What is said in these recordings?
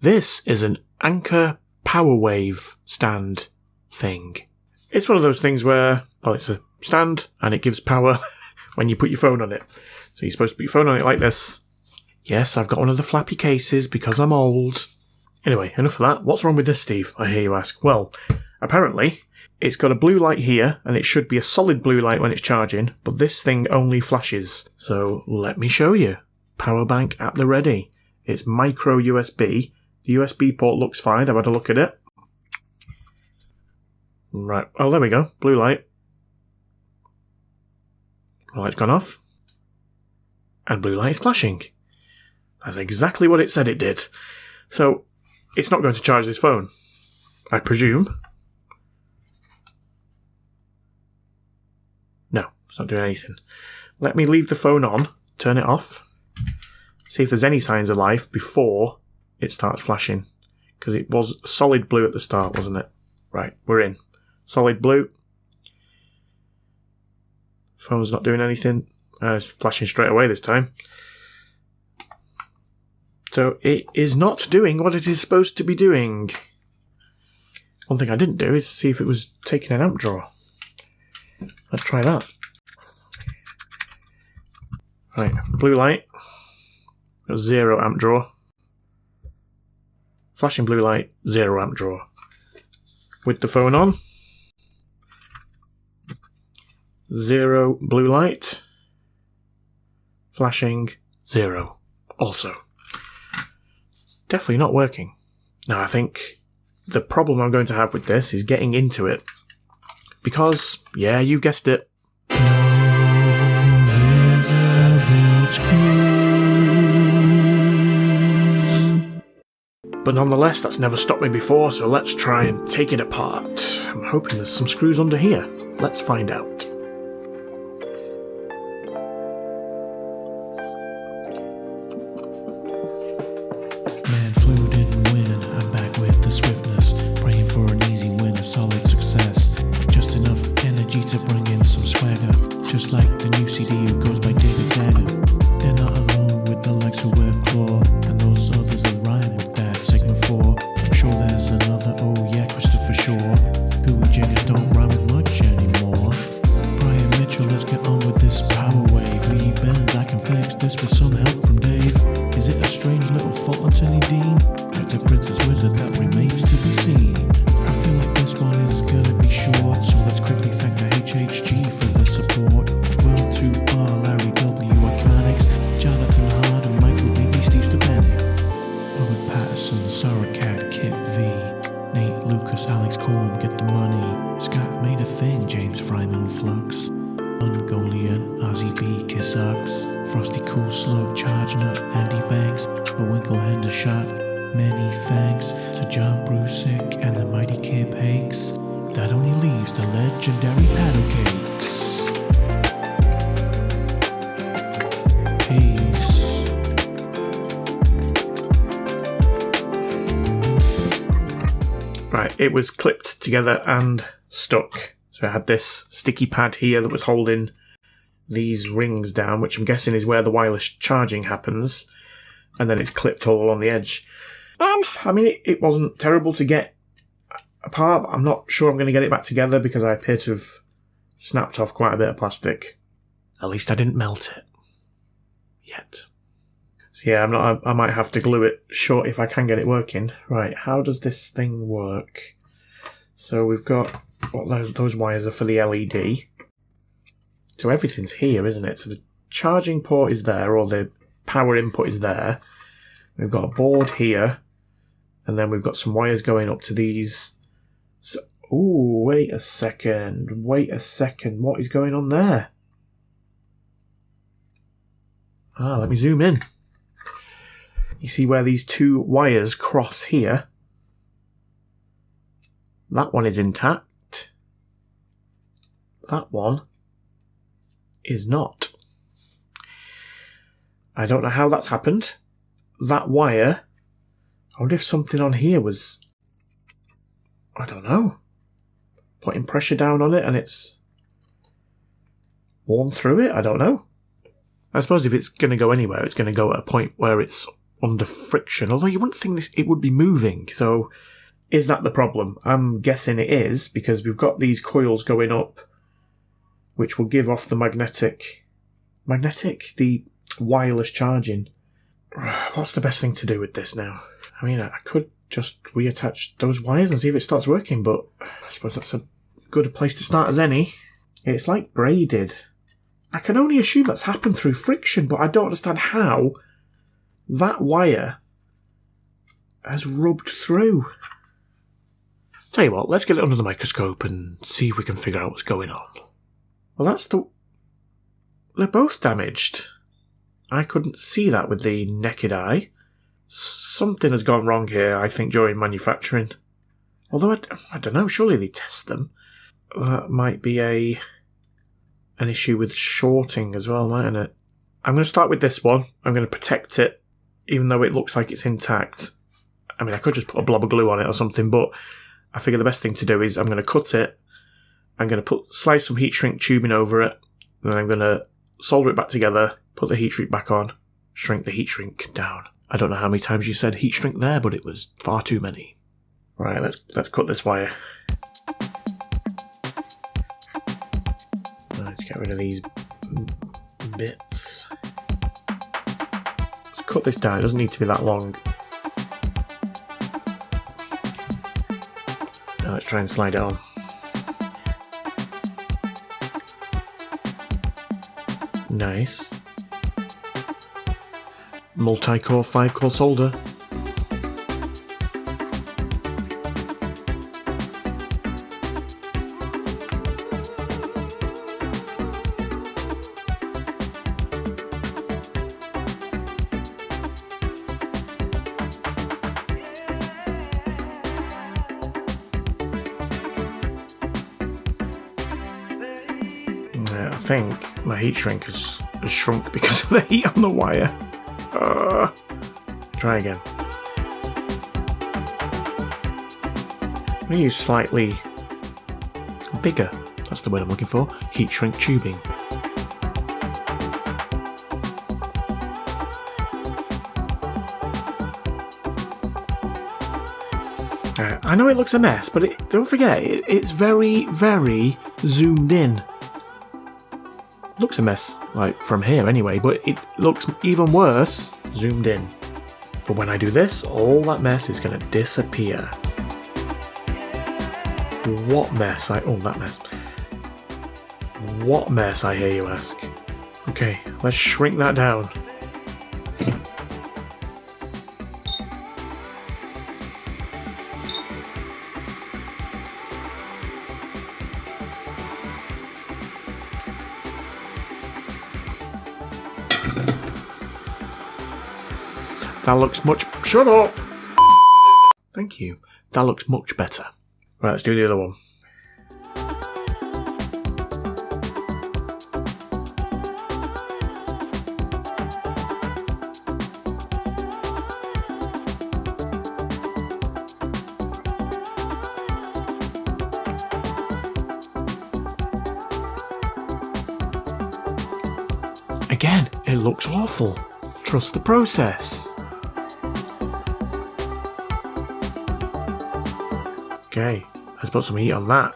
This is an Anker PowerWave Stand thing. It's one of those things where, well, it's a stand and it gives power when you put your phone on it. So you're supposed to put your phone on it like this. Yes, I've got one of the flappy cases because I'm old. Anyway, enough of that. What's wrong with this, Steve? I hear you ask. Well, apparently, it's got a blue light here, and it should be a solid blue light when it's charging, but this thing only flashes. So let me show you. Power bank at the ready. It's micro USB. The USB port looks fine. I've had a look at it. Right. Oh, there we go. Blue light. Blue light's gone off. And blue light is flashing. That's exactly what it said it did. So, it's not going to charge this phone, I presume. No, it's not doing anything. Let me leave the phone on, turn it off, see if there's any signs of life before it starts flashing. Because it was solid blue at the start, wasn't it? Right, we're in. Solid blue. Phone's not doing anything. It's flashing straight away this time. So it is not doing what it is supposed to be doing. One thing I didn't do is see if it was taking an amp draw. Let's try that. Right, blue light. Got 0 amp draw. Flashing blue light, 0 amp draw. With the phone on. 0 blue light. Flashing, 0 also. Definitely not working. Now I think the problem I'm going to have with this is getting into it. Because, yeah, you guessed it. But nonetheless, that's never stopped me before, so let's try and take it apart. I'm hoping there's some screws under here. Let's find out. Man flew, didn't win. I'm back with the swiftness, praying for an easy win, a solid success. Just enough energy to bring in some swagger, just like the new CD who goes by David Dagger. They're not alone with the likes of Webclaw and those others that rhyme with that. Segment 4, I'm sure there's another, oh yeah, Christopher Shaw. Gooey Jeggers don't rhyme with much anymore. Brian Mitchell, let's get on with this power wave. Lee Benz, I can fix this with some help from Dave. Is it a strange little fault on Tiny Dean? That's a Princess Wizard that remains to be seen. I feel like this one is gonna be short, so let's quickly thank the HHG for the support. Will 2R, Larry W, Iconics, Jonathan Hard and Michael B, Steve Stepanic, Owen Patterson, Saracat, Kit V, Nate Lucas, Alex Corm, Get the Money, Scott Made a Thing, James Fryman, Flux, Ungolian, Ozzy B, Kissox, Frosty Cool Slug, Charge Nut, Andy Banks, Winkle Hendershot. Many thanks to John Brusick and the mighty Kip Hakes. That only leaves the legendary Paddle Cakes. Peace. Right, it was clipped together and stuck. So I had this sticky pad here that was holding these rings down, which I'm guessing is where the wireless charging happens. And then it's clipped all along the edge. I mean, it wasn't terrible to get apart. I'm not sure I'm going to get it back together because I appear to have snapped off quite a bit of plastic. At least I didn't melt it. Yet. So yeah, I might have to glue it shut if I can get it working. Right, how does this thing work? So we've got... those wires are for the LED. So everything's here, isn't it? So the charging port is there, or the power input is there. We've got a board here. And then we've got some wires going up to these. So, ooh, wait a second. What is going on there? Let me zoom in. You see where these two wires cross here? That one is intact. That one is not. I don't know how that's happened. That wire... I wonder if something on here was... I don't know. Putting pressure down on it and it's... worn through it? I don't know. I suppose if it's going to go anywhere, it's going to go at a point where it's under friction. Although you wouldn't think it would be moving. So is that the problem? I'm guessing it is, because we've got these coils going up, which will give off the the wireless charging. What's the best thing to do with this now? I mean, I could just reattach those wires and see if it starts working, but I suppose that's a good place to start as any. It's like braided. I can only assume that's happened through friction, but I don't understand how that wire has rubbed through. Tell you what, let's get it under the microscope and see if we can figure out what's going on. Well, they're both damaged. I couldn't see that with the naked eye. Something has gone wrong here, I think, during manufacturing. Although, I don't know, surely they test them. That might be an issue with shorting as well, mightn't it? I'm going to start with this one. I'm going to protect it, even though it looks like it's intact. I mean, I could just put a blob of glue on it or something, but I figure the best thing to do is I'm going to cut it. I'm going to slice some heat shrink tubing over it. Then I'm going to solder it back together, put the heat shrink back on, shrink the heat shrink down. I don't know how many times you said heat shrink there, but it was far too many. Right, let's cut this wire. Let's get rid of these bits. Let's cut this down. It doesn't need to be that long. Now let's try and slide it on. Nice. Multi-core 5-core solder. I think my heat shrink has shrunk because of the heat on the wire. Try again. I'm going to use slightly bigger, that's the word I'm looking for, heat shrink tubing. I know it looks a mess, but don't forget, it's very, very zoomed in. Looks a mess, like from here anyway, but it looks even worse zoomed in. But when I do this, all that mess is going to disappear. What mess? That mess. What mess, I hear you ask? Okay, let's shrink that down. That looks much... Shut up! Thank you. That looks much better. Right, let's do the other one. Again, it looks awful. Trust the process. Okay, let's put some heat on that.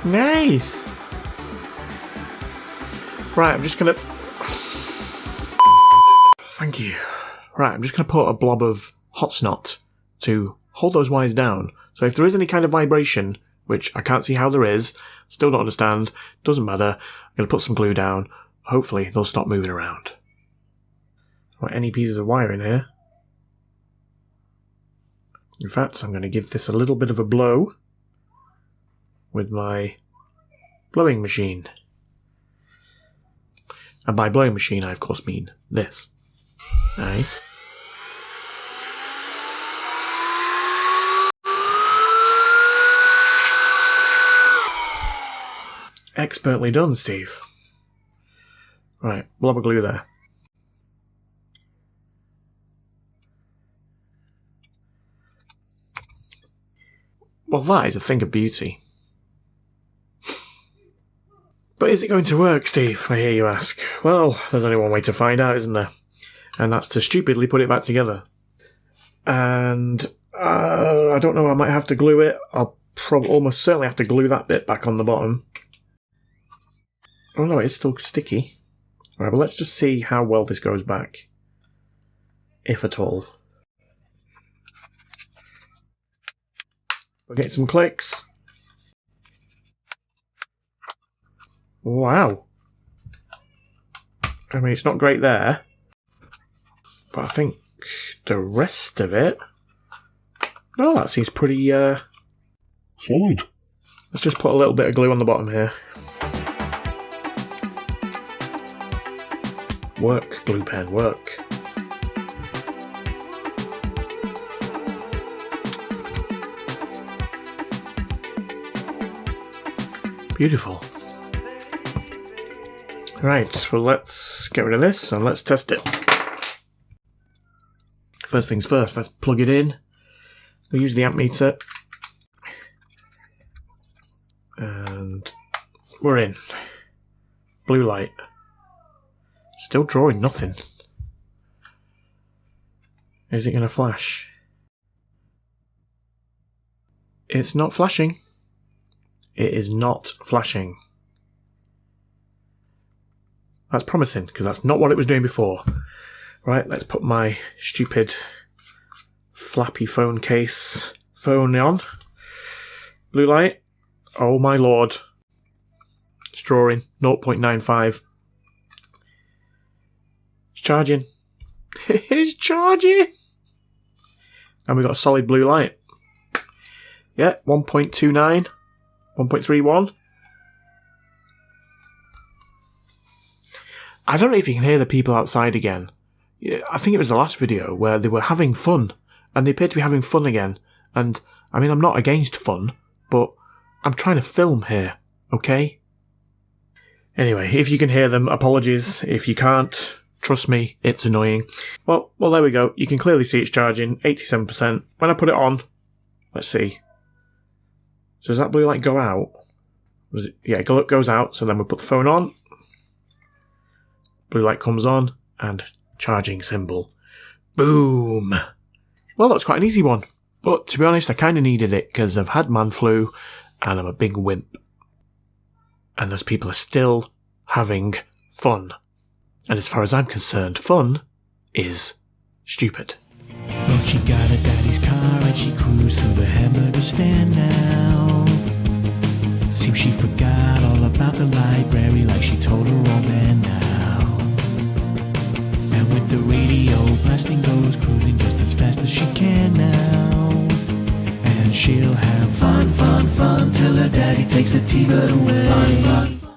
Nice! Right, I'm just gonna... Thank you. Right, I'm just gonna put a blob of hot snot to hold those wires down. So if there is any kind of vibration, which I can't see how there is, still don't understand, doesn't matter, I'm going to put some glue down, hopefully they'll stop moving around. Right, any pieces of wire in here? In fact, I'm going to give this a little bit of a blow with my blowing machine. And by blowing machine, I of course mean this. Nice. Expertly done, Steve. Right, blob of glue there. Well, that is a thing of beauty. But is it going to work, Steve? I hear you ask. Well, there's only one way to find out, isn't there? And that's to stupidly put it back together. And I don't know, I might have to glue it. I'll almost certainly have to glue that bit back on the bottom. Oh no, it's still sticky. Alright, but let's just see how well this goes back. If at all. We'll get some clicks. Wow. I mean, it's not great there. But I think the rest of it... Oh, that seems pretty, solid. Let's just put a little bit of glue on the bottom here. Work, glue pen, work. Beautiful. Right, well let's get rid of this and let's test it. First things first, let's plug it in. We'll use the amp meter. And we're in. Blue light. Still drawing nothing. Is it going to flash? It's not flashing. It is not flashing. That's promising, because that's not what it was doing before. Right, let's put my stupid flappy phone case phone on. Blue light. Oh my lord. It's drawing 0.95. It's charging. It's charging! And we've got a solid blue light. Yeah, 1.29. 1.31. I don't know if you can hear the people outside again. I think it was the last video where they were having fun. And they appear to be having fun again. And, I mean, I'm not against fun, but I'm trying to film here, okay? Anyway, if you can hear them, apologies. If you can't, trust me, it's annoying. Well, there we go. You can clearly see it's charging, 87%. When I put it on, let's see. So does that blue light go out? Yeah, it goes out, so then we put the phone on. Blue light comes on, and charging symbol. Boom! Well, that was quite an easy one. But to be honest, I kind of needed it, because I've had man flu, and I'm a big wimp. And those people are still having fun. And as far as I'm concerned, fun is stupid. Well, she got her daddy's car and she cruised through the hamburger stand now. Seems she forgot all about the library like she told her old man now. And with the radio blasting goes cruising just as fast as she can now. And she'll have fun, fun, fun till her daddy takes the T-bird away. Fun, fun.